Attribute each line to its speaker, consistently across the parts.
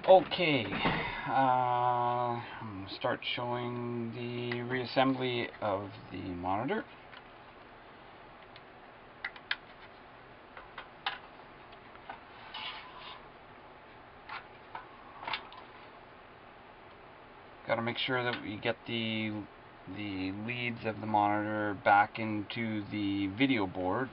Speaker 1: Okay, I'm going to start showing the reassembly of the monitor. Got to make sure that we get the leads of the monitor back into the video board.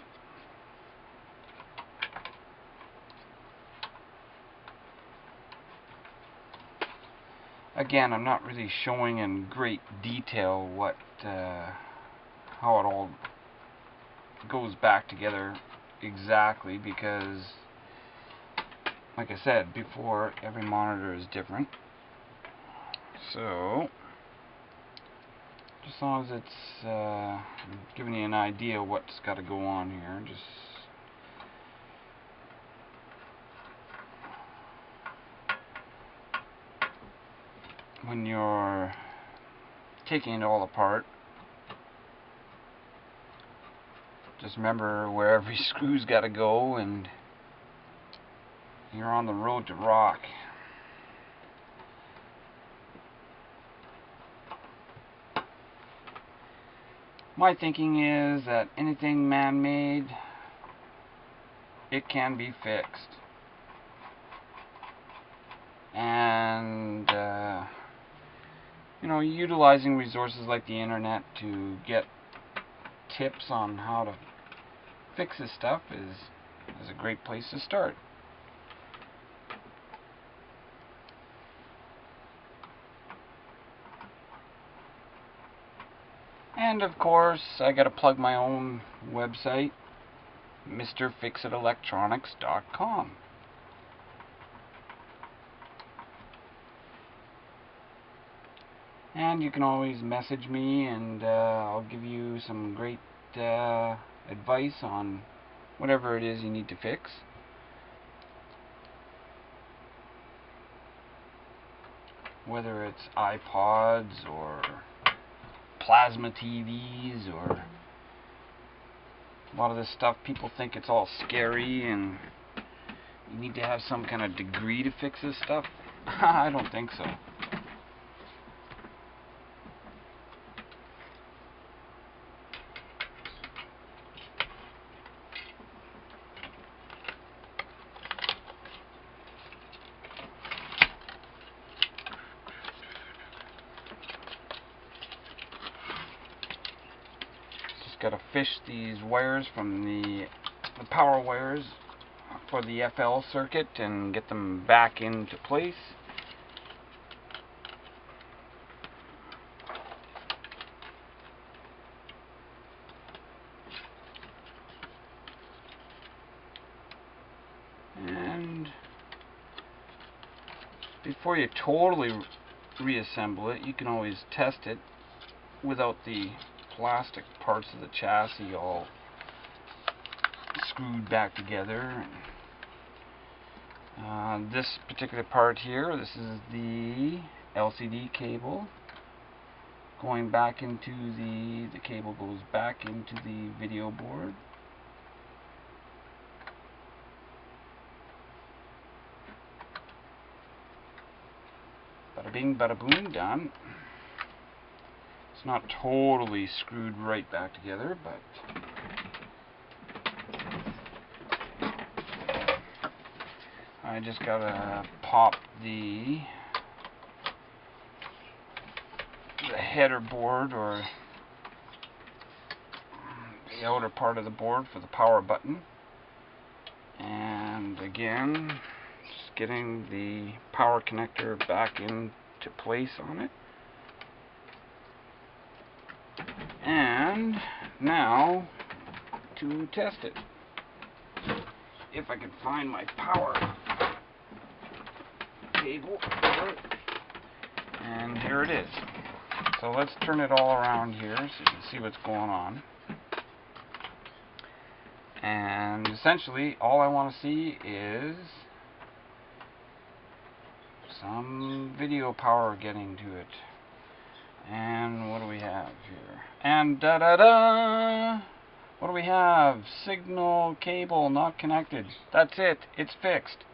Speaker 1: Again, I'm not really showing in great detail how it all goes back together exactly, because like I said before, every monitor is different. So just as long as it's giving you an idea what's got to go on here, just when you're taking it all apart, just remember where every screw's got to go, and you're on the road to rock. My thinking is that anything man-made, it can be fixed. And you know, utilizing resources like the internet to get tips on how to fix this stuff is a great place to start. And of course, I gotta plug my own website, MrFixItElectronics.com. And you can always message me, and I'll give you some great advice on whatever it is you need to fix. Whether it's iPods or plasma TVs, or a lot of this stuff, people think it's all scary and you need to have some kind of degree to fix this stuff. I don't think so. Got to fish these wires from the power wires for the FL circuit and get them back into place. And before you totally reassemble it, you can always test it without the plastic parts of the chassis all screwed back together. This particular part here, this is the LCD cable going back into the cable goes back into the video board. Bada bing, bada boom, done. It's not totally screwed right back together, but I just gotta pop the header board, or the outer part of the board for the power button, and again just getting the power connector back into place on it. And now to test it. If I can find my power cable, and here it is. So let's turn it all around here so you can see what's going on. And essentially all I want to see is some video power getting to it. And what do we have here? And da-da-da! What do we have? Signal cable not connected. That's it. It's fixed.